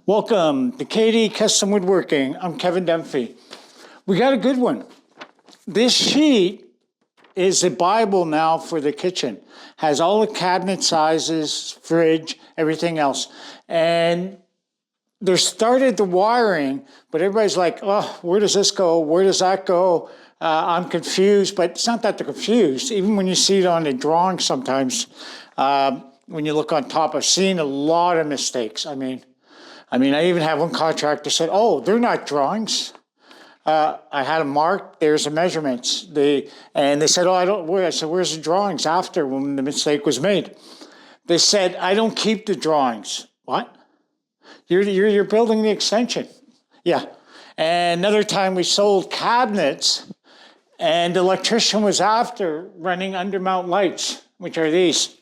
Welcome to KD Custom Woodworking. I'm Kevin Dempsey. We got a good one. This sheet is a Bible now for the kitchen. Has all the cabinet sizes, fridge, everything else. And they started the wiring, but everybody's like, oh, where does this go? Where does that go? I'm confused, but it's not that they're confused. Even when you see it on the drawing sometimes, when you look on top, I've seen a lot of mistakes. I mean, I even have one contractor said, oh, they're not drawings. I had them marked, there's the measurements. And they said, oh, I said, where's the drawings after when the mistake was made? They said, I don't keep the drawings. What? You're building the extension. Yeah. And another time we sold cabinets and the electrician was after running undermount lights, which are these.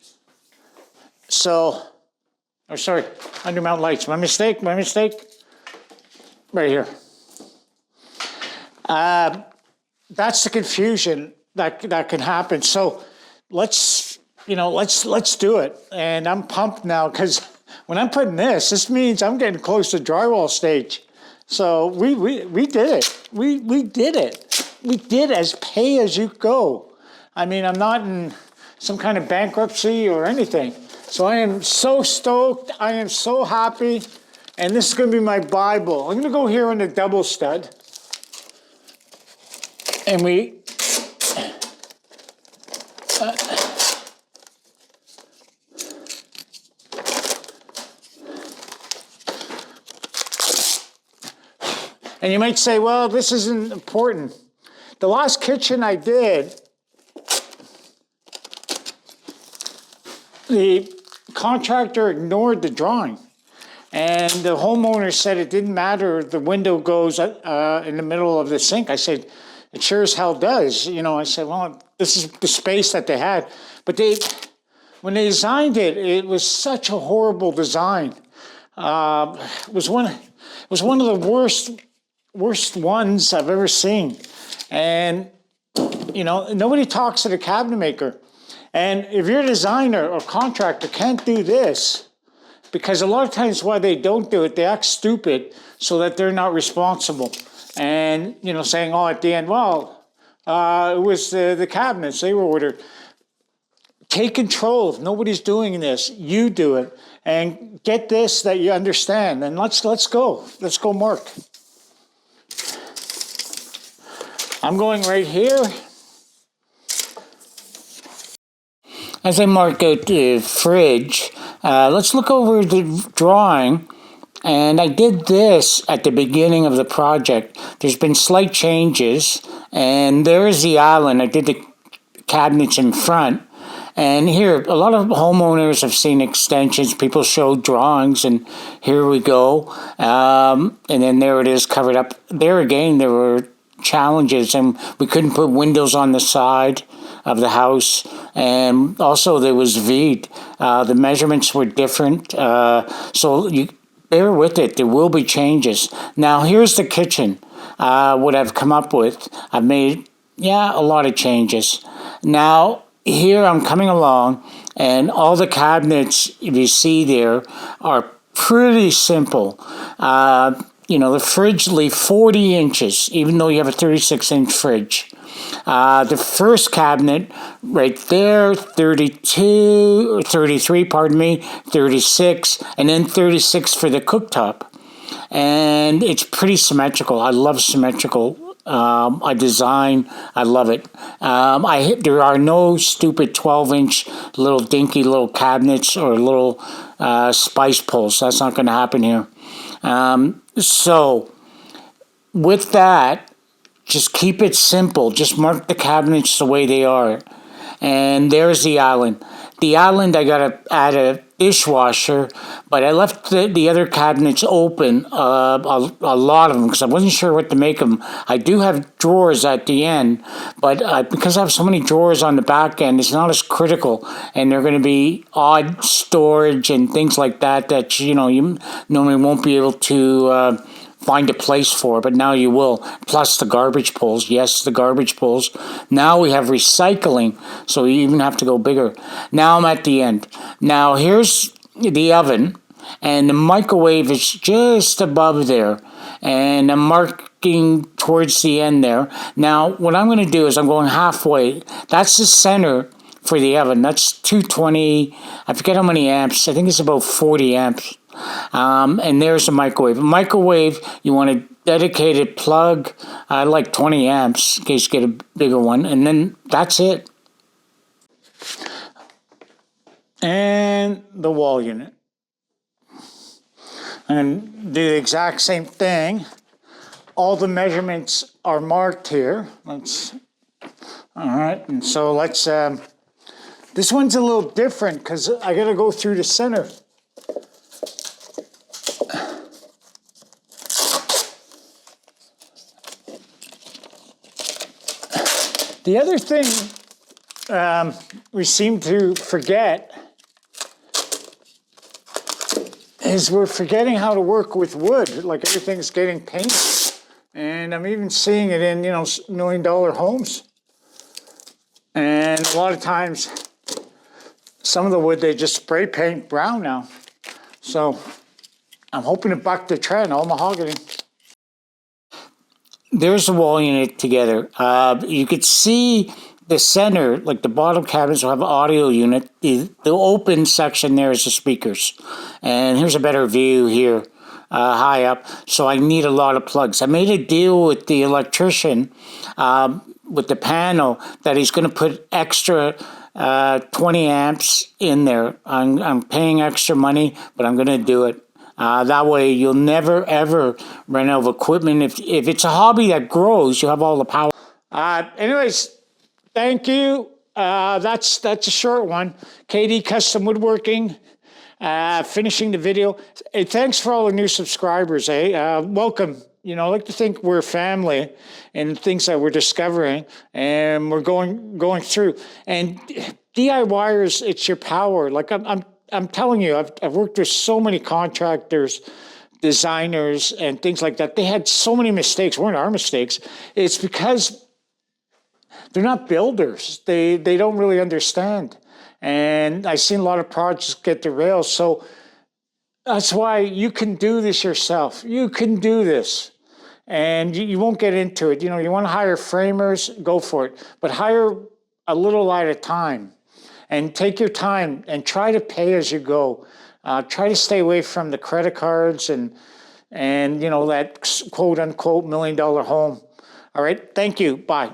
Undermount lights. My mistake. Right here. That's the confusion that can happen. So let's do it. And I'm pumped now because when I'm putting this means I'm getting close to drywall stage. So we did it. We did it. We did as pay as you go. I mean, I'm not in some kind of bankruptcy or anything. So I am so stoked. I am so happy. And this is going to be my Bible. I'm going to go here on the double stud. And and you might say, well, this isn't important. The last kitchen I did, the contractor ignored the drawing. And the homeowner said it didn't matter if the window goes in the middle of the sink. I said, it sure as hell does. I said, well, this is the space that they had. But when they designed it, it was such a horrible design. It was one of the worst ones I've ever seen. And, nobody talks to the cabinet maker. And if your designer or contractor can't do this, because a lot of times why they don't do it, they act stupid so that they're not responsible. And, saying, oh, at the end, well, it was the cabinets, they were ordered. Take control. If nobody's doing this, you do it. And get this that you understand. And let's go. Let's go, Mark. I'm going right here. As I mark out the fridge, let's look over the drawing. And I did this at the beginning of the project. There's been slight changes. And there is the island. I did the cabinets in front. And here, a lot of homeowners have seen extensions. People show drawings, and here we go. And then there it is covered up. There again, there were challenges, and we couldn't put windows on the side of the house, and also there was V'd. The measurements were different, so you bear with it. There will be changes. Now here's the kitchen. What I've come up with. I've made a lot of changes. Now here I'm coming along, and all the cabinets you see there are pretty simple. The fridge leave 40 inches, even though you have a 36-inch fridge. The first cabinet right there, 32, or 33, 36, and then 36 for the cooktop. And it's pretty symmetrical. I love symmetrical. I love it. There are no stupid 12-inch little dinky little cabinets or little spice pulls. That's not going to happen here. So with that, just keep it simple. Just mark the cabinets the way they are. And there's the island. The island, I got to add a dishwasher, but I left the other cabinets open, a lot of them, because I wasn't sure what to make of them. I do have drawers at the end, but because I have so many drawers on the back end, it's not as critical, and they're going to be odd storage and things like that you normally won't be able to find a place for, but now you will. Plus the garbage pulls. Yes, the garbage pulls. Now we have recycling, so you even have to go bigger. Now I'm at the end. Now here's the oven. and the microwave is just above there, and I'm marking towards the end there. Now, what I'm going to do is I'm going halfway. That's the center for the oven. That's 220. I forget how many amps. I think it's about 40 amps. And there's a microwave. A microwave, you want a dedicated plug, like 20 amps in case you get a bigger one, and then that's it. And the wall unit. And do the exact same thing. All the measurements are marked here. All right, and so let's, this one's a little different because I gotta go through the center. The other thing we seem to forget is we're forgetting how to work with wood. Like everything's getting painted. And I'm even seeing it in, $1 million homes. And a lot of times, some of the wood, they just spray paint brown now. So I'm hoping to buck the trend, all mahogany. There's the wall unit together. You could see the center, like the bottom cabinets will have an audio unit. The open section there is the speakers. And here's a better view here, high up. So I need a lot of plugs. I made a deal with the electrician, with the panel, that he's going to put extra 20 amps in there. I'm paying extra money, but I'm going to do it. That way you'll never ever run out of equipment. If it's a hobby that grows, you have all the power. Anyways, thank you. That's a short one. KD Custom Woodworking, finishing the video. Hey, thanks for all the new subscribers. Welcome. I like to think we're a family and things that we're discovering and we're going through. And DIYers, it's your power. Like I'm telling you, I've worked with so many contractors, designers, and things like that. They had so many mistakes. Weren't our mistakes. It's because they're not builders. They don't really understand. And I've seen a lot of projects get derailed. So that's why you can do this yourself. You can do this. And you won't get into it. You want to hire framers, go for it. But hire a little at a time. And take your time and try to pay as you go. Try to stay away from the credit cards and that quote unquote $1 million home. All right. Thank you. Bye.